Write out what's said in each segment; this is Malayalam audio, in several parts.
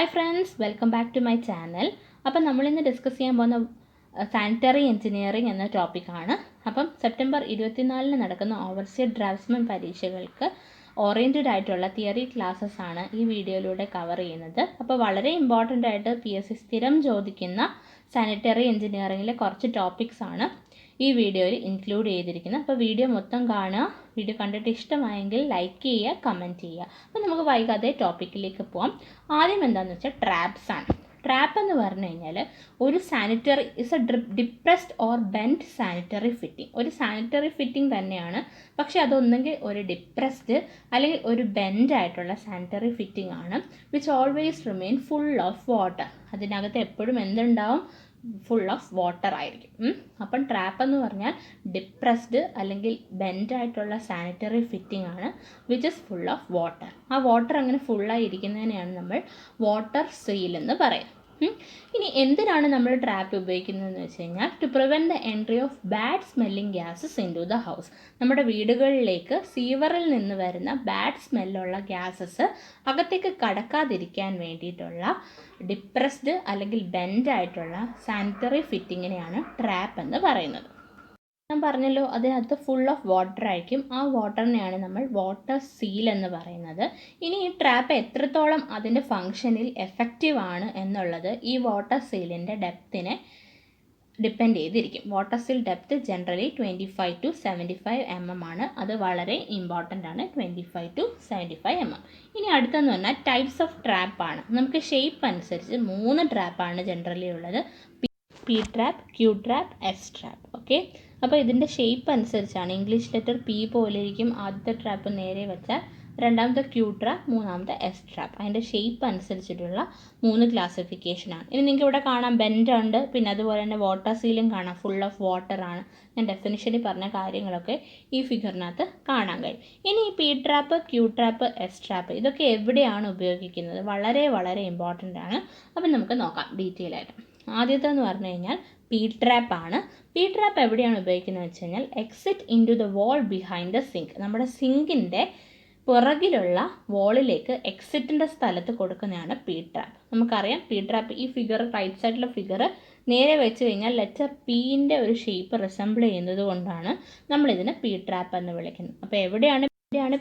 Hi friends, welcome back to my channel. അപ്പം നമ്മളിന്ന് ഡിസ്കസ് ചെയ്യാൻ പോകുന്ന സാനിറ്ററി എഞ്ചിനീയറിംഗ് എന്ന ടോപ്പിക്കാണ്. അപ്പം സെപ്റ്റംബർ 24 നടക്കുന്ന ഓവർസിയർ ഡ്രാഫ്റ്റ്സ്മാൻ പരീക്ഷകൾക്ക് ഓറിയൻറ്റഡ് ആയിട്ടുള്ള തിയറി ക്ലാസ്സസ് ആണ് ഈ വീഡിയോയിലൂടെ കവർ ചെയ്യുന്നത്. അപ്പോൾ വളരെ ഇമ്പോർട്ടൻ്റ് ആയിട്ട് PSC സ്ഥിരം ചോദിക്കുന്ന സാനിറ്ററി എഞ്ചിനീയറിംഗിലെ കുറച്ച് ടോപ്പിക്സ് ആണ് ഈ വീഡിയോയിൽ ഇൻക്ലൂഡ് ചെയ്തിരിക്കുന്നത്. അപ്പോൾ വീഡിയോ മൊത്തം കാണുക. വീഡിയോ കണ്ടിട്ട് ഇഷ്ടമായെങ്കിൽ ലൈക്ക് ചെയ്യുക, കമൻറ്റ് ചെയ്യുക. അപ്പോൾ നമുക്ക് വൈകാതെ ടോപ്പിക്കിലേക്ക് പോകാം. ആദ്യം എന്താണെന്ന് വെച്ചാൽ ട്രാപ്സ് ആണ്. ട്രാപ്പ് എന്ന് പറഞ്ഞു കഴിഞ്ഞാൽ ഒരു sanitary is A depressed or bend sanitary fitting. ഒരു സാനിറ്ററി ഫിറ്റിംഗ് തന്നെയാണ്, പക്ഷേ അതൊന്നെങ്കിൽ ഒരു ഡിപ്രസ്ഡ് അല്ലെങ്കിൽ ഒരു ബെൻഡ് ആയിട്ടുള്ള സാനിറ്ററി ഫിറ്റിംഗ് ആണ്. Which always remain full of water. അതിനകത്ത് എപ്പോഴും എന്തുണ്ടാവും? ഫുൾ ഓഫ് വാട്ടർ ആയിരിക്കും. അപ്പം ട്രാപ്പ് എന്ന് പറഞ്ഞാൽ ഡിപ്രസ്ഡ് അല്ലെങ്കിൽ ബെൻഡ് ആയിട്ടുള്ള സാനിറ്ററി ഫിറ്റിംഗ് ആണ്, which is full of water. ആ വാട്ടർ അങ്ങനെ ഫുള്ളായി ഇരിക്കുന്നതിനെയാണ് നമ്മൾ വാട്ടർ സീൽ എന്ന് പറയുന്നത്. ഇനി എന്തിനാണ് നമ്മൾ ട്രാപ്പ് ഉപയോഗിക്കുന്നതെന്ന് വെച്ച് കഴിഞ്ഞാൽ to prevent the entry of bad smelling gases into the house. നമ്മുടെ വീടുകളിലേക്ക് സീവറിൽ നിന്ന് വരുന്ന ബാഡ് സ്മെല്ലുള്ള ഗ്യാസസ് അകത്തേക്ക് കടക്കാതിരിക്കാൻ വേണ്ടിയിട്ടുള്ള ഡിപ്രസ്ഡ് അല്ലെങ്കിൽ ബെൻഡ് ആയിട്ടുള്ള സാനിറ്ററി ഫിറ്റിങ്ങിനെയാണ് ട്രാപ്പ് എന്ന് പറയുന്നത്. ഞാൻ പറഞ്ഞല്ലോ, അതിനകത്ത് ഫുൾ ഓഫ് വാട്ടർ ആയിരിക്കും. ആ വാട്ടറിനെയാണ് നമ്മൾ വാട്ടർ സീൽ എന്ന് പറയുന്നത്. ഇനി ഈ ട്രാപ്പ് എത്രത്തോളം അതിൻ്റെ ഫങ്ഷനിൽ എഫക്റ്റീവ് ആണ് എന്നുള്ളത് ഈ വാട്ടർ സീലിൻ്റെ ഡെപ്തിനെ ഡിപ്പെൻഡ് ചെയ്തിരിക്കും. Water seal depth generally 25 to 75 mm ആണ്. അത് വളരെ ഇമ്പോർട്ടൻ്റ് ആണ്, 25 to 75 mm. ഇനി അടുത്തെന്ന് പറഞ്ഞാൽ ടൈപ്സ് ഓഫ് ട്രാപ്പാണ്. നമുക്ക് ഷേപ്പ് അനുസരിച്ച് 3 ട്രാപ്പാണ് ജനറലി ഉള്ളത്: P trap, Q trap, S trap. Okay, അപ്പോൾ ഇതിൻ്റെ ഷേപ്പ് അനുസരിച്ചാണ്. ഇംഗ്ലീഷ് ലെറ്റർ P പോലെ ഇരിക്കും ആദ്യത്തെ ട്രാപ്പ് നേരെ വെച്ചാൽ, രണ്ടാമത്തെ Q ട്രാപ്പ്, മൂന്നാമത്തെ S ട്രാപ്പ്. അതിൻ്റെ ഷേപ്പ് അനുസരിച്ചിട്ടുള്ള 3 ക്ലാസിഫിക്കേഷനാണ്. ഇനി നിങ്ങൾക്ക് ഇവിടെ കാണാം ബെൻഡ് ഉണ്ട്, പിന്നെ അതുപോലെ തന്നെ വാട്ടർ സീലും കാണാം, ഫുൾ ഓഫ് വാട്ടർ ആണ്. ഞാൻ ഡെഫിനിഷനിൽ പറഞ്ഞ കാര്യങ്ങളൊക്കെ ഈ ഫിഗറിനകത്ത് കാണാൻ കഴിയും. ഇനി ഈ P trap, Q trap, S trap ഇതൊക്കെ എവിടെയാണ് ഉപയോഗിക്കുന്നത്? വളരെ വളരെ ഇമ്പോർട്ടൻ്റ് ആണ്. അപ്പം നമുക്ക് നോക്കാം ഡീറ്റെയിൽ ആയിട്ട്. ആദ്യത്തെ എന്ന് പറഞ്ഞു കഴിഞ്ഞാൽ P ട്രാപ്പ് ആണ്. P ട്രാപ്പ് എവിടെയാണ് ഉപയോഗിക്കുന്നത് വെച്ച് കഴിഞ്ഞാൽ exit into the wall behind the sink. നമ്മുടെ സിങ്കിൻ്റെ പുറകിലുള്ള വോളിലേക്ക് എക്സിറ്റിൻ്റെ സ്ഥലത്ത് കൊടുക്കുന്നതാണ് P ട്രാപ്പ്. നമുക്കറിയാം P ട്രാപ്പ് ഈ ഫിഗർ, റൈറ്റ് സൈഡിലെ ഫിഗർ നേരെ വെച്ച് കഴിഞ്ഞാൽ ലെറ്റർ Pൻ്റെ ഒരു ഷേപ്പ് റിസംബിൾ ചെയ്യുന്നത് കൊണ്ടാണ് നമ്മളിതിന് P ട്രാപ്പ് എന്ന് വിളിക്കുന്നത്. അപ്പോൾ എവിടെയാണ്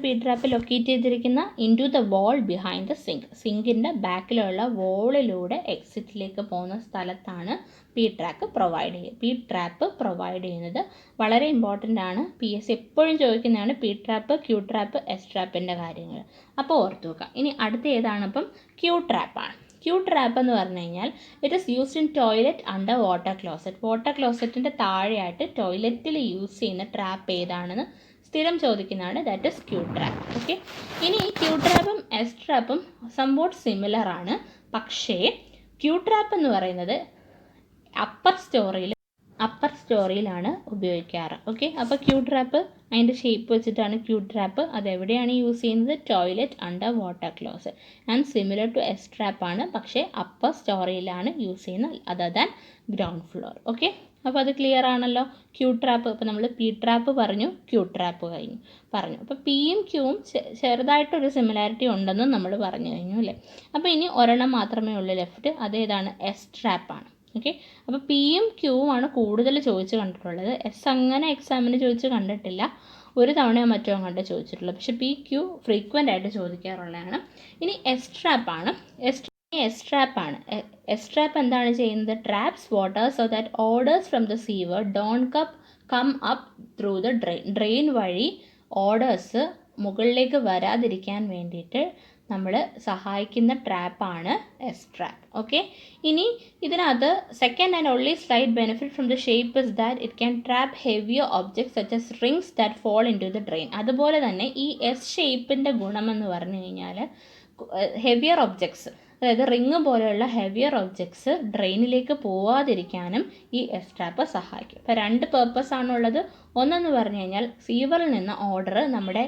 P ട്രാപ്പ് ലൊക്കേറ്റ് ചെയ്തിരിക്കുന്ന? Into the wall behind the sink. സിങ്കിൻ്റെ ബാക്കിലുള്ള വോളിലൂടെ എക്സിറ്റിലേക്ക് പോകുന്ന സ്ഥലത്താണ് P ട്രാപ്പ് പ്രൊവൈഡ് ചെയ്യുന്നത്. വളരെ ഇമ്പോർട്ടൻ്റ് ആണ്. PSC എപ്പോഴും ചോദിക്കുന്നതാണ് P trap, Q trap, S ട്രാപ്പിൻ്റെ കാര്യങ്ങൾ. അപ്പോൾ ഓർത്ത് വെക്കുക. ഇനി അടുത്ത ഏതാണ്? അപ്പം Q ട്രാപ്പാണ്. Q ട്രാപ്പ് എന്ന് പറഞ്ഞു കഴിഞ്ഞാൽ it is used in toilet under water closet. Water ക്ലോസറ്റിൻ്റെ താഴെയായിട്ട് ടോയ്ലറ്റിൽ യൂസ് ചെയ്യുന്ന ട്രാപ്പ് ഏതാണെന്ന് സ്ഥിരം ചോദിക്കുന്നതാണ്. That is Q trap. Okay, ഇനി ഈ Q ട്രാപ്പും S ട്രാപ്പും സംവാട്ട് സിമിലർ ആണ്. പക്ഷേ Q ട്രാപ്പ് എന്ന് പറയുന്നത് അപ്പർ സ്റ്റോറിയിലാണ് ഉപയോഗിക്കാറ്. ഓക്കെ, അപ്പോൾ Q ട്രാപ്പ് അതിൻ്റെ ഷേപ്പ് വെച്ചിട്ടാണ് Q ട്രാപ്പ്. അതെവിടെയാണ് യൂസ് ചെയ്യുന്നത്? Toilet under water closet. And similar to S ട്രാപ്പാണ്, പക്ഷേ അപ്പർ സ്റ്റോറിയിലാണ് യൂസ് ചെയ്യുന്നത്, other than ground floor. Okay, അപ്പോൾ അത് ക്ലിയർ ആണല്ലോ. Q ട്രാപ്പ്, ഇപ്പോൾ നമ്മൾ P ട്രാപ്പ് പറഞ്ഞു, Q ട്രാപ്പ് പറഞ്ഞു. അപ്പോൾ Pയും Qയും ചെറുതായിട്ടൊരു സിമിലാരിറ്റി ഉണ്ടെന്നും നമ്മൾ പറഞ്ഞു കഴിഞ്ഞു അല്ലേ. അപ്പോൾ ഇനി ഒരെണ്ണം മാത്രമേ ഉള്ളൂ ലെഫ്റ്റ്, അതേതാണ്? S ട്രാപ്പാണ്. ഓക്കെ, അപ്പോൾ Pയും Qയും ആണ് കൂടുതൽ ചോദിച്ച് കണ്ടിട്ടുള്ളത്. S അങ്ങനെ എക്സാമിന് ചോദിച്ച് കണ്ടിട്ടില്ല, ഒരു തവണയോ മറ്റോ കണ്ട് ചോദിച്ചിട്ടുള്ളൂ. പക്ഷേ P, Q ഫ്രീക്വൻ്റ് ആയിട്ട് ചോദിക്കാറുള്ളതാണ്. ഇനി S ട്രാപ്പാണ്. S ട്രാപ്പ് എന്താണ് ചെയ്യുന്നത്? Traps water so that odours from the sewer don't come up through the drain വഴി ഓർഡേഴ്സ് മുകളിലേക്ക് വരാതിരിക്കാൻ വേണ്ടിയിട്ട് നമ്മൾ സഹായിക്കുന്ന ട്രാപ്പാണ് S ട്രാപ്പ്. ഓക്കെ, ഇനി ഇതിനകത്ത് second and only slight benefit from the shape is that it can trap heavier objects such as rings that fall into the drain. അതുപോലെ തന്നെ ഈ S ഷേപ്പിൻ്റെ ഗുണമെന്ന് പറഞ്ഞു കഴിഞ്ഞാൽ ഹെവിയർ ഒബ്ജക്ട്സ്, അതായത് റിങ് പോലെയുള്ള ഹെവിയർ ഒബ്ജക്ട്സ് ഡ്രെയിനിലേക്ക് പോവാതിരിക്കാനും ഈ S ട്രാപ്പ് സഹായിക്കും. ഇപ്പോൾ 2 പേർപ്പസ് ആണുള്ളത്. ഒന്നെന്ന് പറഞ്ഞു കഴിഞ്ഞാൽ സീവറിൽ നിന്ന് ഓർഡർ നമ്മുടെ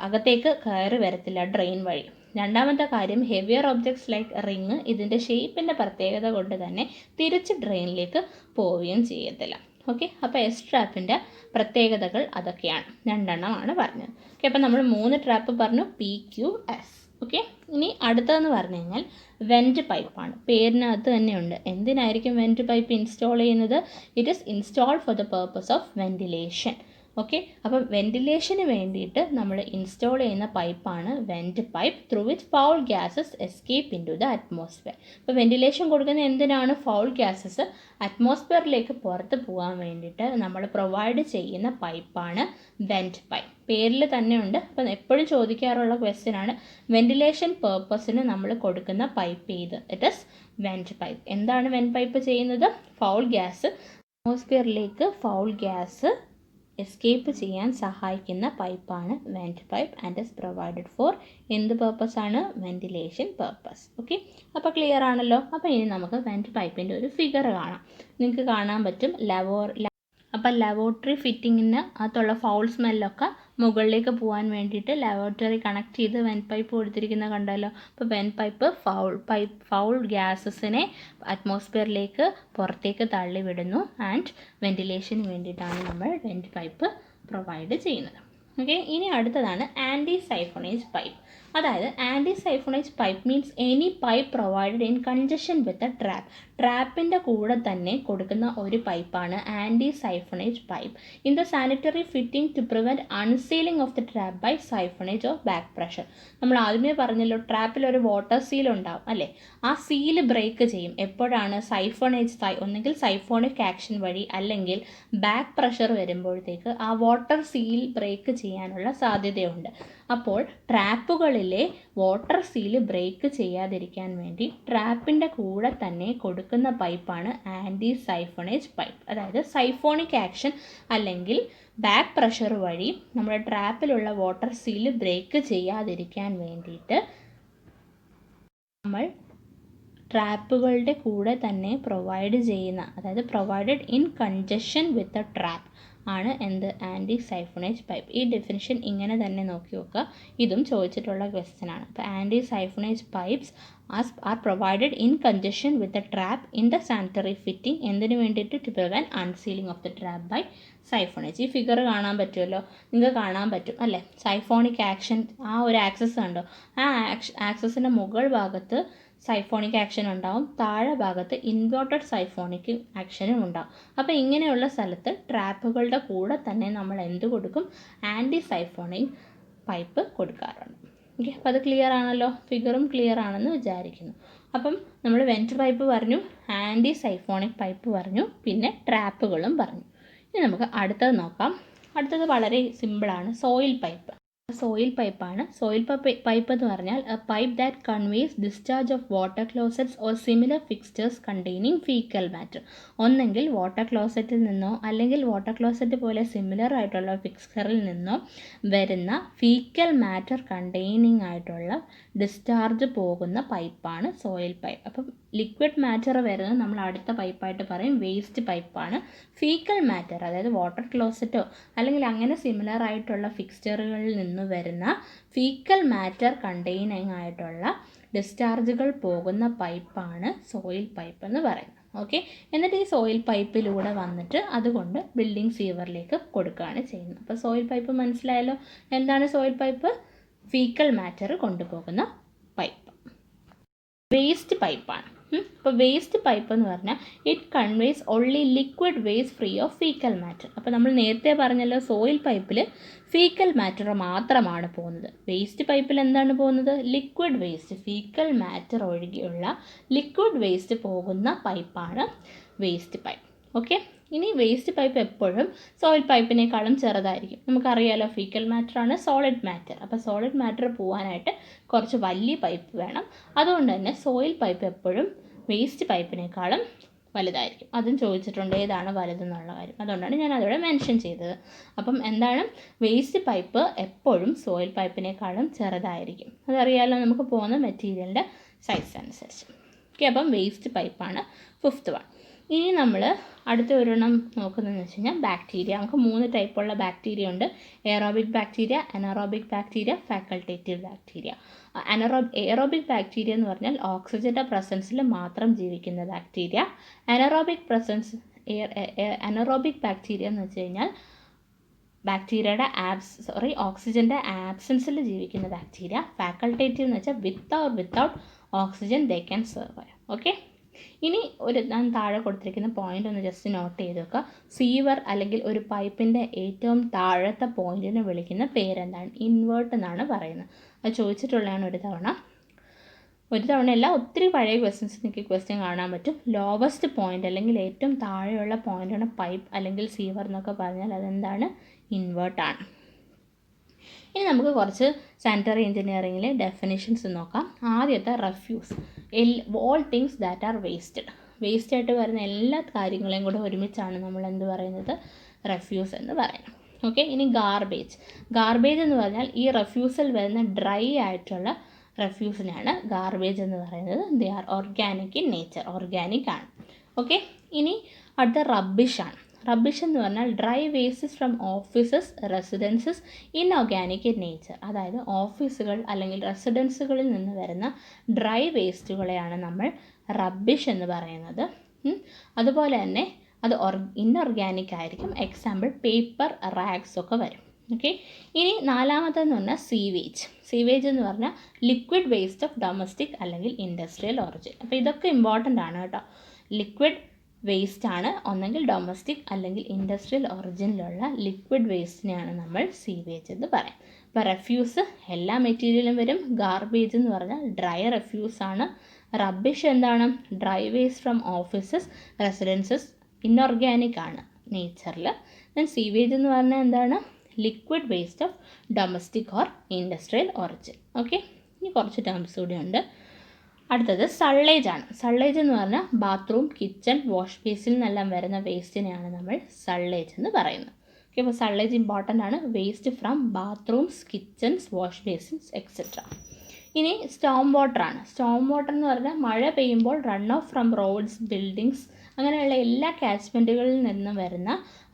അകത്തേക്ക് കയറി വരത്തില്ല ഡ്രെയിൻ വഴി. രണ്ടാമത്തെ കാര്യം, ഹെവിയർ ഒബ്ജക്ട്സ് ലൈക്ക് റിങ് ഇതിൻ്റെ ഷേപ്പിൻ്റെ പ്രത്യേകത കൊണ്ട് തന്നെ തിരിച്ച് ഡ്രെയിനിലേക്ക് പോവുകയും ചെയ്യത്തില്ല. ഓക്കെ, അപ്പോൾ S ട്രാപ്പിൻ്റെ പ്രത്യേകതകൾ അതൊക്കെയാണ്, 2 എണ്ണമാണ് പറഞ്ഞത്. ഓക്കെ, അപ്പോൾ നമ്മൾ 3 ട്രാപ്പ് പറഞ്ഞു: P, Q, S. ഓക്കെ, ഇനി അടുത്തതെന്ന് പറഞ്ഞു കഴിഞ്ഞാൽ വെൻറ്റ് പൈപ്പാണ്. പേരിനകത്ത് തന്നെയുണ്ട്. എന്തിനായിരിക്കും വെൻറ്റ് പൈപ്പ് ഇൻസ്റ്റാൾ ചെയ്യുന്നത്? It is installed for the purpose of ventilation. Okay, അപ്പോൾ വെൻറ്റിലേഷന് വേണ്ടിയിട്ട് നമ്മൾ ഇൻസ്റ്റാൾ ചെയ്യുന്ന പൈപ്പാണ് vent pipe, through which foul gases escape into the atmosphere. അപ്പോൾ വെൻറ്റിലേഷൻ കൊടുക്കുന്ന എന്തിനാണ്? ഫൗൾ ഗ്യാസസ് അറ്റ്മോസ്ഫിയറിലേക്ക് പുറത്ത് പോകാൻ വേണ്ടിയിട്ട് നമ്മൾ പ്രൊവൈഡ് ചെയ്യുന്ന പൈപ്പാണ് വെൻറ്റ് പൈപ്പ്. പേരിൽ തന്നെയുണ്ട്. അപ്പം എപ്പോഴും ചോദിക്കാറുള്ള ക്വസ്റ്റ്യൻ ആണ്, വെൻറ്റിലേഷൻ പേർപ്പസിന് നമ്മൾ കൊടുക്കുന്ന പൈപ്പ് ഏത്? It is vent pipe. എന്താണ് വെൻറ്റ് പൈപ്പ് ചെയ്യുന്നത്? ഫൗൾ ഗ്യാസ് അറ്റ്മോസ്ഫിയറിലേക്ക് ഫൗൾ ഗ്യാസ് എസ്കേപ്പ് ചെയ്യാൻ സഹായിക്കുന്ന പൈപ്പാണ് vent pipe and is provided for എന്ത് പേർപ്പസാണ്? Ventilation purpose. ഓക്കെ, അപ്പോൾ ക്ലിയർ ആണല്ലോ. അപ്പോൾ ഇനി നമുക്ക് വെൻറ്റ് പൈപ്പിൻ്റെ ഒരു ഫിഗർ കാണാം. നിങ്ങൾക്ക് കാണാൻ പറ്റും അപ്പോൾ ലബോറട്ടറി ഫിറ്റിങ്ങിന് അകത്തുള്ള ഫൗൾ സ്മെല്ലൊക്കെ മുകളിലേക്ക് പോകാൻ വേണ്ടിയിട്ട് ലബോറട്ടറി കണക്ട് ചെയ്ത് വെൻറ്റ് പൈപ്പ് കൊടുത്തിരിക്കുന്നത് കണ്ടല്ലോ. അപ്പോൾ വെൻറ്റ് പൈപ്പ് ഫൗൾ ഗ്യാസസിനെ അറ്റ്മോസ്ഫിയറിലേക്ക് പുറത്തേക്ക് തള്ളിവിടുന്നു ആൻഡ് വെൻറ്റിലേഷന് വേണ്ടിയിട്ടാണ് നമ്മൾ വെൻറ്റ് പൈപ്പ് പ്രൊവൈഡ് ചെയ്യുന്നത്. ഓക്കെ, ഇനി അടുത്തതാണ് ആൻറ്റി സൈഫോണേജ് പൈപ്പ്. അതായത് anti siphonage pipe means any pipe provided in conjunction with a trap. ട്രാപ്പിൻ്റെ കൂടെ തന്നെ കൊടുക്കുന്ന ഒരു പൈപ്പാണ് anti siphonage pipe in the sanitary fitting to prevent unsealing of the trap by siphonage of back pressure. നമ്മൾ ആദ്യമേ പറഞ്ഞല്ലോ, ട്രാപ്പിൽ ഒരു വാട്ടർ സീൽ ഉണ്ടാവും അല്ലേ? ആ സീല് ബ്രേക്ക് ചെയ്യും. എപ്പോഴാണ്? സൈഫോണേജ്, ഒന്നെങ്കിൽ സൈഫോണിക് ആക്ഷൻ വഴി അല്ലെങ്കിൽ ബാക്ക് പ്രഷർ വരുമ്പോഴത്തേക്ക് ആ വാട്ടർ സീൽ ബ്രേക്ക് ചെയ്യാനുള്ള സാധ്യതയുണ്ട്. അപ്പോൾ ട്രാപ്പുകളിലെ വാട്ടർ സീല് ബ്രേക്ക് ചെയ്യാതിരിക്കാൻ വേണ്ടി ട്രാപ്പിൻ്റെ കൂടെ തന്നെ കൊടുക്കുന്ന പൈപ്പാണ് ആൻറ്റി സൈഫോണേജ് പൈപ്പ്. അതായത് സൈഫോണിക് ആക്ഷൻ അല്ലെങ്കിൽ ബാക്ക് പ്രഷർ വഴി നമ്മുടെ ട്രാപ്പിലുള്ള വാട്ടർ സീല് ബ്രേക്ക് ചെയ്യാതിരിക്കാൻ വേണ്ടിയിട്ട് നമ്മൾ ട്രാപ്പുകളുടെ കൂടെ തന്നെ പ്രൊവൈഡ് ചെയ്യുന്ന, അതായത് provided in conjunction with a trap ആണ് എന്ത്? Anti siphonage pipe. ഈ ഡെഫിനിഷൻ ഇങ്ങനെ തന്നെ നോക്കി നോക്കുക, ഇതും ചോദിച്ചിട്ടുള്ള ക്വസ്റ്റ്യൻ ആണ്. അപ്പോൾ anti siphonage pipes are provided in conjunction with a trap in the sanitary fitting. എന്തിനു വേണ്ടിയിട്ട്? To prevent unsealing of the trap by siphonage. ഈ ഫിഗർ കാണാൻ പറ്റുമല്ലോ, നിങ്ങൾക്ക് കാണാൻ പറ്റും അല്ലേ? സൈഫോണിക് ആക്ഷൻ, ആ ഒരു ആക്സസ് കണ്ടോ? ആ ആക്സസിൻ്റെ മുകൾ ഭാഗത്ത് സൈഫോണിക് ആക്ഷൻ ഉണ്ടാവും, താഴെ ഭാഗത്ത് ഇൻവേർട്ടഡ് സൈഫോണിക് ആക്ഷനും ഉണ്ടാവും. അപ്പോൾ ഇങ്ങനെയുള്ള സ്ഥലത്ത് ട്രാപ്പുകളുടെ കൂടെ തന്നെ നമ്മൾ എന്ത് കൊടുക്കും? ആൻറ്റി സൈഫോണിക് പൈപ്പ് കൊടുക്കാറുണ്ട്. ഓക്കെ, അപ്പോൾ അത് ക്ലിയർ ആണല്ലോ, ഫിഗറും ക്ലിയർ ആണെന്ന് വിചാരിക്കുന്നു. അപ്പം നമ്മൾ വെൻറ്റ് പൈപ്പ് പറഞ്ഞു, ആൻറ്റി സൈഫോണിക് പൈപ്പ് പറഞ്ഞു, പിന്നെ ട്രാപ്പുകളും പറഞ്ഞു. ഇനി നമുക്ക് അടുത്തത് നോക്കാം. അടുത്തത് വളരെ സിമ്പിളാണ്, സോയിൽ പൈപ്പ്. സോയിൽ പൈപ്പാണ്. സോയിൽ പൈപ്പ് എന്ന് പറഞ്ഞാൽ a pipe that conveys discharge of water closets or similar fixtures containing faecal matter. ഒന്നെങ്കിൽ വാട്ടർ ക്ലോസറ്റിൽ നിന്നോ അല്ലെങ്കിൽ വാട്ടർ ക്ലോസറ്റ് പോലെ സിമിലർ ആയിട്ടുള്ള ഫിക്സ്ചറിൽ നിന്നോ വരുന്ന ഫീക്കൽ മാറ്റർ കണ്ടെയ്നിങ് ആയിട്ടുള്ള ഡിസ്ചാർജ് പോകുന്ന പൈപ്പാണ് സോയിൽ പൈപ്പ്. അപ്പം ലിക്വിഡ് മാറ്റർ വരുന്നത് നമ്മൾ അടുത്ത പൈപ്പായിട്ട് പറയും വേസ്റ്റ് പൈപ്പാണ്. ഫീക്കൽ മാറ്റർ, അതായത് വാട്ടർ ക്ലോസറ്റോ അല്ലെങ്കിൽ അങ്ങനെ സിമിലർ ആയിട്ടുള്ള ഫിക്സ്ചറുകളിൽ നിന്ന് വരുന്ന ഫീക്കൽ മാറ്റർ കണ്ടെയ്നിങ് ആയിട്ടുള്ള ഡിസ്ചാർജുകൾ പോകുന്ന പൈപ്പാണ് സോയിൽ പൈപ്പ് എന്ന് പറയുന്നത്. ഓക്കെ, എന്നിട്ട് ഈ സോയിൽ പൈപ്പിലൂടെ വന്നിട്ട് അതുകൊണ്ട് ബിൽഡിംഗ് സീവറിലേക്ക് കൊടുക്കുകയാണ് ചെയ്യുന്നത്. അപ്പോൾ സോയിൽ പൈപ്പ് മനസ്സിലായല്ലോ. എന്താണ് സോയിൽ പൈപ്പ്? ഫീക്കൽ മാറ്റർ കൊണ്ടുപോകുന്ന പൈപ്പ്. വേസ്റ്റ് പൈപ്പാണ്. അപ്പോൾ വേസ്റ്റ് പൈപ്പ് എന്ന് പറഞ്ഞാൽ it conveys only liquid waste free of fecal matter. അപ്പോൾ നമ്മൾ നേരത്തെ പറഞ്ഞല്ലോ, സോയിൽ പൈപ്പിൽ ഫീക്കൽ മാറ്റർ മാത്രമാണ് പോകുന്നത്. വേസ്റ്റ് പൈപ്പിൽ എന്താണ് പോകുന്നത്? ലിക്വിഡ് വേസ്റ്റ്, ഫീക്കൽ മാറ്റർ ഒഴികെയുള്ള ലിക്വിഡ് വേസ്റ്റ് പോകുന്ന പൈപ്പാണ് വേസ്റ്റ് പൈപ്പ്. ഓക്കെ, ഇനി വേസ്റ്റ് പൈപ്പ് എപ്പോഴും സോയിൽ പൈപ്പിനേക്കാളും ചെറുതായിരിക്കും. നമുക്കറിയാലോ, ഫീക്കൽ മാറ്ററാണ് സോളിഡ് മാറ്റർ. അപ്പോൾ സോളിഡ് മാറ്റർ പോകാനായിട്ട് കുറച്ച് വലിയ പൈപ്പ് വേണം. അതുകൊണ്ട് തന്നെ സോയിൽ പൈപ്പ് എപ്പോഴും വേസ്റ്റ് പൈപ്പിനേക്കാളും വലുതായിരിക്കും. അതും ചോദിച്ചിട്ടുണ്ട്, ഏതാണ് വലുതെന്നുള്ള കാര്യം. അതുകൊണ്ടാണ് ഞാൻ അതോടെ മെൻഷൻ ചെയ്തത്. അപ്പം എന്താണ്? വേസ്റ്റ് പൈപ്പ് എപ്പോഴും സോയിൽ പൈപ്പിനേക്കാളും ചെറുതായിരിക്കും. അതറിയാലോ, നമുക്ക് പോകുന്ന മെറ്റീരിയലിൻ്റെ സൈസ് അനുസരിച്ച്. ഓക്കെ, അപ്പം വേസ്റ്റ് പൈപ്പാണ് 5th വൺ. ഇനി നമ്മൾ അടുത്ത ഒരെണ്ണം നോക്കുന്നതെന്ന് വെച്ച് കഴിഞ്ഞാൽ ബാക്ടീരിയ. നമുക്ക് 3 ടൈപ്പുള്ള ബാക്ടീരിയ ഉണ്ട്. Aerobic bacteria, anaerobic bacteria, facultative bacteria. Aerobic bacteria എന്ന് പറഞ്ഞാൽ ഓക്സിജൻ്റെ പ്രസൻസിൽ മാത്രം ജീവിക്കുന്ന ബാക്ടീരിയയുടെ ഓക്സിജൻ്റെ ആബ്സെൻസിൽ ജീവിക്കുന്ന ബാക്ടീരിയ. ഫാക്കൾട്ടേറ്റീവ് എന്ന് വെച്ചാൽ without oxygen they can survive. Okay, ഇനി ഞാൻ താഴെ കൊടുത്തിരിക്കുന്ന പോയിന്റ് ഒന്ന് ജസ്റ്റ് നോട്ട് ചെയ്ത് വെക്കുക. സീവർ അല്ലെങ്കിൽ ഒരു പൈപ്പിൻ്റെ ഏറ്റവും താഴത്തെ പോയിന്റിനെ വിളിക്കുന്ന പേരെന്താണ്? ഇൻവേർട്ട് എന്നാണ് പറയുന്നത്. അത് ചോദിച്ചിട്ടുള്ളതാണ് ഒരു തവണയല്ല, ഒത്തിരി പഴയ ക്വസ്റ്റ്യൻസ് എനിക്ക് ക്വസ്റ്റ്യൻ കാണാൻ പറ്റും. ലോവസ്റ്റ് പോയിന്റ് അല്ലെങ്കിൽ ഏറ്റവും താഴെയുള്ള പോയിന്റാണ് പൈപ്പ് അല്ലെങ്കിൽ സീവർ എന്നൊക്കെ പറഞ്ഞാൽ അതെന്താണ്? ഇൻവേർട്ടാണ്. ഇനി നമുക്ക് കുറച്ച് സാനിറ്ററി എഞ്ചിനീയറിങ്ങിലെ ഡെഫിനിഷൻസ് നോക്കാം. ആദ്യത്തെ refuse. All things that are waste ആയിട്ട് വരുന്ന എല്ലാ കാര്യങ്ങളെയും കൂടെ ഒരുമിച്ചാണ് നമ്മൾ എന്ത് പറയുന്നത്? റെഫ്യൂസ് എന്ന് പറയുന്നത്. ഓക്കെ, ഇനി ഗാർബേജ് എന്ന് പറഞ്ഞാൽ ഈ റെഫ്യൂസിൽ വരുന്ന ഡ്രൈ ആയിട്ടുള്ള റെഫ്യൂസിനാണ് ഗാർബേജ് എന്ന് പറയുന്നത്. They are organic in nature, organic ആണ്. ഓക്കെ, ഇനി അടുത്ത റബ്ബിഷാണ്. റബ്ബിഷ് എന്ന് പറഞ്ഞാൽ dry wastes from offices, residences, inorganic in nature. അതായത് ഓഫീസുകൾ അല്ലെങ്കിൽ റെസിഡൻസുകളിൽ നിന്ന് വരുന്ന ഡ്രൈ വേസ്റ്റുകളെയാണ് നമ്മൾ റബ്ബിഷ് എന്ന് പറയുന്നത്. അതുപോലെ തന്നെ അത് ഇൻഓർഗാനിക് ആയിരിക്കും. എക്സാമ്പിൾ പേപ്പർ, റാഗ്സ് ഒക്കെ വരും. ഓക്കെ, ഇനി നാലാമത്തെന്ന് പറഞ്ഞാൽ സീവേജ് എന്ന് പറഞ്ഞാൽ ലിക്വിഡ് വേസ്റ്റ് ഓഫ് ഡൊമസ്റ്റിക് അല്ലെങ്കിൽ ഇൻഡസ്ട്രിയൽ ഒറിജിൻ. അപ്പോൾ ഇതൊക്കെ ഇമ്പോർട്ടൻ്റ് ആണ് കേട്ടോ. ലിക്വിഡ് വേസ്റ്റ് ആണ്, ഒന്നെങ്കിൽ ഡൊമസ്റ്റിക് അല്ലെങ്കിൽ ഇൻഡസ്ട്രിയൽ ഒറിജിനിലുള്ള ലിക്വിഡ് വേസ്റ്റിനെയാണ് നമ്മൾ സീവേജ് എന്ന് പറയാം. അപ്പോൾ റെഫ്യൂസ് എല്ലാ മെറ്റീരിയലും വരും. ഗാർബേജ് എന്ന് പറഞ്ഞാൽ ഡ്രൈ റെഫ്യൂസ് ആണ്. റബ്ബിഷ് എന്താണ്? Dry waste from offices, residences, inorganic ആണ് നേച്ചറിൽ. ദെൻ സീവേജ് എന്ന് പറഞ്ഞാൽ എന്താണ്? Liquid waste of domestic or industrial origin. Okay, ഇനി കുറച്ച് ടേംസ് കൂടി ഉണ്ട്. അടുത്തത് സള്ളേജ് ആണ്. സള്ളേജ് എന്ന് പറഞ്ഞാൽ ബാത്റൂം, കിച്ചൺ, വാഷ് ബേസിൽ നിന്നെല്ലാം വരുന്ന വേസ്റ്റിനെയാണ് നമ്മൾ സള്ളേജ് എന്ന് പറയുന്നത്. ഓക്കെ, അപ്പോൾ സള്ളേജ് ഇമ്പോർട്ടൻ്റ് ആണ്. Waste from bathrooms, kitchens, wash basins etcetera. ഇനി സ്റ്റോം വാട്ടർ ആണ്. സ്റ്റോം വാട്ടർ എന്ന് പറഞ്ഞാൽ മഴ പെയ്യുമ്പോൾ run off from roads, buildings, അങ്ങനെയുള്ള എല്ലാ കാച്ച്മെൻറ്റുകളിൽ നിന്നും വരുന്ന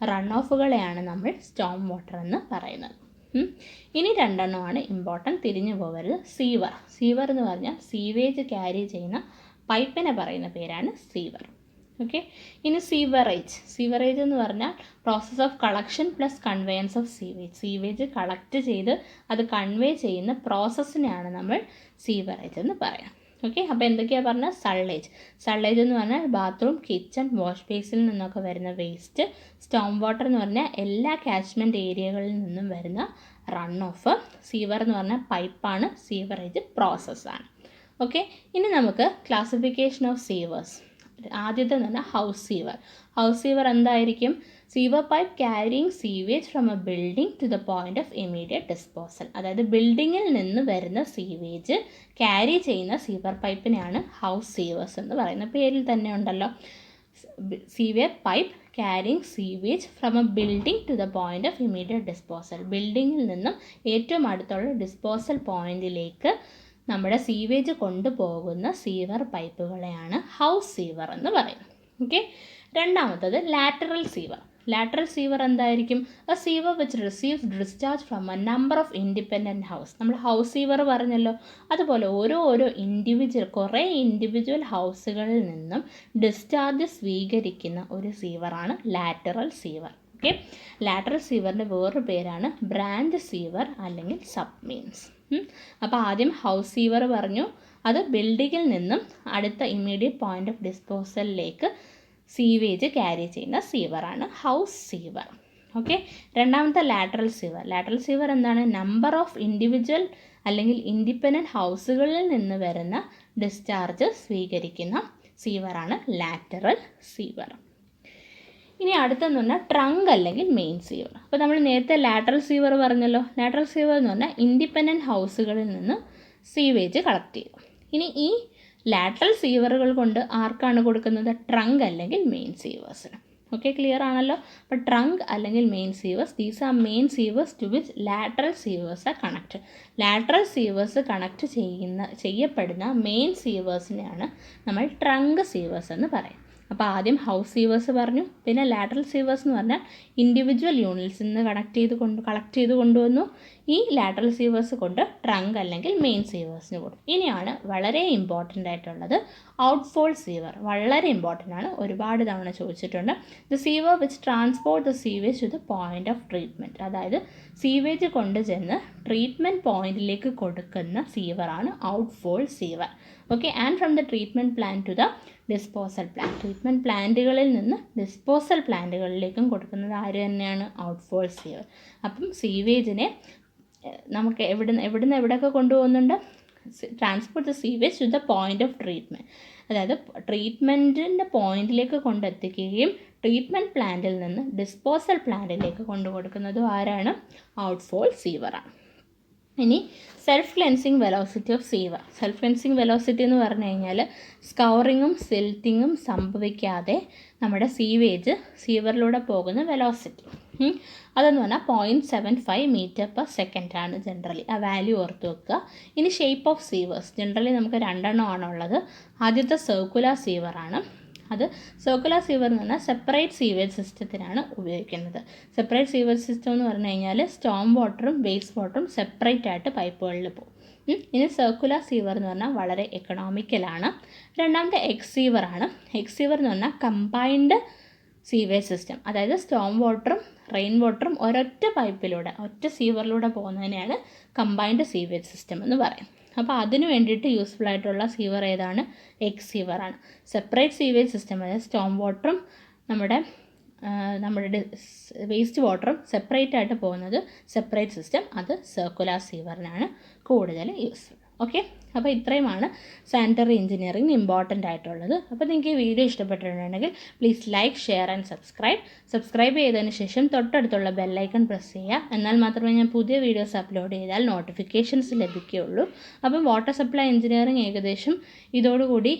റൺ ഓഫുകളെയാണ് നമ്മൾ സ്റ്റോം വാട്ടർ എന്ന് പറയുന്നത്. ഇനി രണ്ടെണ്ണമാണ് ഇമ്പോർട്ടൻറ്റ്, തിരിഞ്ഞു പോകരുത്. സീവർ എന്ന് പറഞ്ഞാൽ സീവേജ് ക്യാരി ചെയ്യുന്ന പൈപ്പിനെ പറയുന്ന പേരാണ് സീവർ. ഓക്കെ, ഇനി സീവറേജ് എന്ന് പറഞ്ഞാൽ process of collection plus conveyance of sewage collect ചെയ്ത് അത് കൺവേ ചെയ്യുന്ന പ്രോസസ്സിനെയാണ് നമ്മൾ സീവറേജ് എന്ന് പറയാം. ഓക്കെ, അപ്പോൾ എന്തൊക്കെയാണ് പറഞ്ഞാൽ? സള്ളേജ് എന്ന് പറഞ്ഞാൽ ബാത്റൂം, കിച്ചൺ, വാഷ് ബേസിൽ നിന്നൊക്കെ വരുന്ന വേസ്റ്റ്. സ്റ്റോം വാട്ടർ എന്ന് പറഞ്ഞാൽ എല്ലാ കാച്ച്മെൻറ്റ് ഏരിയകളിൽ നിന്നും വരുന്ന റൺ ഓഫ്. സീവർ എന്ന് പറഞ്ഞാൽ പൈപ്പാണ്. സീവറേജ് പ്രോസസ്സാണ്. ഓക്കെ, ഇനി നമുക്ക് ക്ലാസിഫിക്കേഷൻ ഓഫ് സീവേഴ്സ്. ആദ്യത്തെ എന്ന് പറഞ്ഞാൽ ഹൗസ് സീവർ എന്തായിരിക്കും? Sewer pipe carrying sewage from a building to the point of immediate disposal. അതായത് ബിൽഡിങ്ങിൽ നിന്ന് വരുന്ന സീവേജ് ക്യാരി ചെയ്യുന്ന സീവർ പൈപ്പിനെയാണ് ഹൗസ് സീവേഴ്സ് എന്ന് പറയുന്നത്. പേരിൽ തന്നെ ഉണ്ടല്ലോ, sewer pipe carrying sewage from a building to the point of immediate disposal. ബിൽഡിങ്ങിൽ നിന്നും ഏറ്റവും അടുത്തുള്ള ഡിസ്പോസൽ പോയിന്റിലേക്ക് നമ്മുടെ സീവേജ് കൊണ്ടുപോകുന്ന സീവർ പൈപ്പുകളെയാണ് ഹൗസ് സീവർ എന്ന് പറയുന്നത്. ഓക്കെ, രണ്ടാമത്തത് ലാറ്ററൽ സീവർ എന്തായിരിക്കും? A sewer which receives discharge from A number of independent house. നമ്മൾ ഹൗസ് സീവർ പറഞ്ഞല്ലോ, അതുപോലെ കുറേ ഇൻഡിവിജ്വൽ ഹൗസുകളിൽ നിന്നും ഡിസ്ചാർജ് സ്വീകരിക്കുന്ന ഒരു സീവറാണ് ലാറ്ററൽ സീവർ. ഓക്കെ, ലാറ്ററൽ സീവറിൻ്റെ വേറൊരു പേരാണ് ബ്രാഞ്ച് സീവർ അല്ലെങ്കിൽ സബ്മീൻസ്. അപ്പോൾ ആദ്യം ഹൗസ് സീവർ പറഞ്ഞു, അത് ബിൽഡിങ്ങിൽ നിന്നും അടുത്ത ഇമ്മീഡിയറ്റ് പോയിന്റ് ഓഫ് ഡിസ്പോസലിലേക്ക് സീവേജ് ക്യാരി ചെയ്യുന്ന സീവറാണ് ഹൗസ് സീവർ. ഓക്കെ, രണ്ടാമത്തെ ലാറ്ററൽ സീവർ എന്താണ്? നമ്പർ ഓഫ് ഇൻഡിവിജ്വൽ അല്ലെങ്കിൽ ഇൻഡിപെൻഡൻറ്റ് ഹൗസുകളിൽ നിന്ന് വരുന്ന ഡിസ്ചാർജ് സ്വീകരിക്കുന്ന സീവറാണ് ലാറ്ററൽ സീവർ. ഇനി അടുത്തെന്ന് പറഞ്ഞാൽ ട്രങ്ക് അല്ലെങ്കിൽ മെയിൻ സീവർ. അപ്പോൾ നമ്മൾ നേരത്തെ ലാറ്ററൽ സീവർ പറഞ്ഞല്ലോ. ലാറ്ററൽ സീവർ എന്ന് പറഞ്ഞാൽ ഇൻഡിപെൻഡൻറ്റ് ഹൗസുകളിൽ നിന്ന് സീവേജ് കളക്ട് ചെയ്യും. ഇനി ഈ ലാറ്ററൽ സീവറുകൾ കൊണ്ട് ആർക്കാണ് കൊടുക്കുന്നത്? ട്രങ്ക് അല്ലെങ്കിൽ മെയിൻ സീവേഴ്സിന്. ഓക്കെ, ക്ലിയർ ആണല്ലോ. അപ്പോൾ ട്രങ്ക് അല്ലെങ്കിൽ main sewers, these are main sewers to which lateral sewers are connect. Lateral sewers connect ചെയ്യപ്പെടുന്ന മെയിൻ സീവേഴ്സിനെയാണ് നമ്മൾ ട്രങ്ക് സീവേഴ്സ് എന്ന് പറയും. അപ്പോൾ ആദ്യം ഹൗസ് സീവേഴ്സ് പറഞ്ഞു, പിന്നെ ലാറ്ററൽ സീവേഴ്സ് എന്ന് പറഞ്ഞാൽ ഇൻഡിവിജ്വൽ യൂണിറ്റ്സിൽ നിന്ന് കളക്ട് ചെയ്ത് കൊണ്ടുവന്നു. ഈ ലാറ്ററൽ സീവേഴ്സ് കൊണ്ട് ട്രങ്ക് അല്ലെങ്കിൽ മെയിൻ സീവേഴ്സിന് കൊടുക്കും. ഇനിയാണ് വളരെ ഇമ്പോർട്ടൻ്റ് ആയിട്ടുള്ളത് ഔട്ട്ഫോൾ സീവർ. വളരെ ഇമ്പോർട്ടൻ്റ് ആണ്, ഒരുപാട് തവണ ചോദിച്ചിട്ടുണ്ട്. The sewer which transport the sewage to the point of treatment. അതായത് സീവേജ് കൊണ്ടുചെന്ന് ട്രീറ്റ്മെൻറ്റ് പോയിന്റിലേക്ക് കൊടുക്കുന്ന സീവറാണ് outfall sewer. Okay, and from the treatment plant to the disposal plant. Treatment പ്ലാന്റുകളിൽ നിന്ന് ഡിസ്പോസൽ പ്ലാന്റുകളിലേക്കും കൊടുക്കുന്നത് ആര് തന്നെയാണ്? Outfall sewer. അപ്പം സീവേജിനെ നമുക്ക് എവിടുന്ന് എവിടെയൊക്കെ കൊണ്ടുപോകുന്നുണ്ട്? Transport the sewage to the point of treatment. അതായത് ട്രീറ്റ്മെൻറ്റിൻ്റെ പോയിന്റിലേക്ക് കൊണ്ടെത്തിക്കുകയും ട്രീറ്റ്മെൻറ്റ് പ്ലാന്റിൽ നിന്ന് ഡിസ്പോസൽ പ്ലാന്റിലേക്ക് കൊണ്ടു കൊടുക്കുന്നതും ആരാണ്? ഔട്ട്ഫോൾ സീവറാണ്. ഇനി self cleansing velocity of sewer. Self cleansing velocity എന്ന് പറഞ്ഞു കഴിഞ്ഞാൽ സ്കൗറിങ്ങും സിൽറ്റിങ്ങും സംഭവിക്കാതെ നമ്മുടെ സീവറിലൂടെ പോകുന്ന വെലോസിറ്റി. അതെന്ന് പറഞ്ഞാൽ 0.75 m/s ആണ് ജനറലി. ആ വാല്യൂ ഓർത്ത് വെക്കുക. ഇനി ഷേപ്പ് ഓഫ് സീവേഴ്സ്. ജനറലി നമുക്ക് 2 എണ്ണമാണുള്ളത്. ആദ്യത്തെ സർക്കുലർ സീവറാണ്. അത് സർക്കുലർ സീവർ എന്ന് പറഞ്ഞാൽ സെപ്പറേറ്റ് സീവേജ് സിസ്റ്റത്തിനാണ് ഉപയോഗിക്കുന്നത്. സെപ്പറേറ്റ് സീവേജ് സിസ്റ്റം എന്ന് പറഞ്ഞു കഴിഞ്ഞാൽ സ്റ്റോം വാട്ടറും വേസ്റ്റ് വാട്ടറും സെപ്പറേറ്റ് ആയിട്ട് പൈപ്പുകളിൽ പോകും. ഇനി സർക്കുലർ സീവർ എന്ന് പറഞ്ഞാൽ വളരെ എക്കണോമിക്കലാണ്. രണ്ടാമത്തെ എക്സ് സീവറാണ്. എക്സ് സീവർ എന്ന് പറഞ്ഞാൽ കമ്പൈൻഡ് സീവേജ് സിസ്റ്റം. അതായത് സ്റ്റോം വാട്ടറും റെയിൻ വാട്ടറും ഒരൊറ്റ പൈപ്പിലൂടെ ഒറ്റ സീവറിലൂടെ പോകുന്നതിനെയാണ് കമ്പൈൻഡ് സീവേജ് സിസ്റ്റം എന്ന് പറയും. അപ്പോൾ അതിന് വേണ്ടിയിട്ട് യൂസ്ഫുൾ ആയിട്ടുള്ള സീവർ ഏതാണ്? എക്സ് സീവറാണ്. സെപ്പറേറ്റ് സീവേജ് സിസ്റ്റം, അതായത് സ്റ്റോം വാട്ടറും നമ്മുടെ വേസ്റ്റ് വാട്ടറും സെപ്പറേറ്റ് ആയിട്ട് പോകുന്നത് സെപ്പറേറ്റ് സിസ്റ്റം, അത് സർക്കുലർ സീവറിനാണ് കൂടുതൽ യൂസ്ഫുൾ. ഓക്കെ, അപ്പോൾ ഇത്രയുമാണ് സാനിറ്ററി എഞ്ചിനീയറിംഗ് ഇമ്പോർട്ടൻ്റ് ആയിട്ടുള്ളത്. അപ്പോൾ നിങ്ങൾക്ക് ഈ വീഡിയോ ഇഷ്ടപ്പെട്ടിട്ടുണ്ടെങ്കിൽ please like, share and subscribe ചെയ്തതിന് ശേഷം തൊട്ടടുത്തുള്ള ബെല്ലൈക്കൺ പ്രസ് ചെയ്യുക. എന്നാൽ മാത്രമേ ഞാൻ പുതിയ വീഡിയോസ് അപ്ലോഡ് ചെയ്താൽ നോട്ടിഫിക്കേഷൻസ് ലഭിക്കുകയുള്ളൂ. അപ്പം വാട്ടർ സപ്ലൈ എഞ്ചിനീയറിംഗ് ഏകദേശം ഇതോടുകൂടി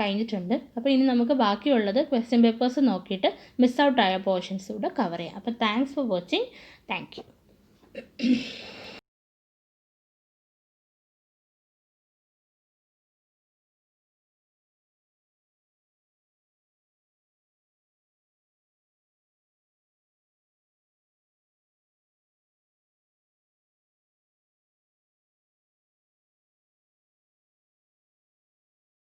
കഴിഞ്ഞിട്ടുണ്ട്. അപ്പോൾ ഇനി നമുക്ക് ബാക്കിയുള്ളത് ക്വസ്റ്റ്യൻ പേപ്പേഴ്സ് നോക്കിയിട്ട് മിസ് ഔട്ട് ആയ പോർഷൻസ് കൂടെ കവർ ചെയ്യാം. അപ്പോൾ thanks for watching. Thank you.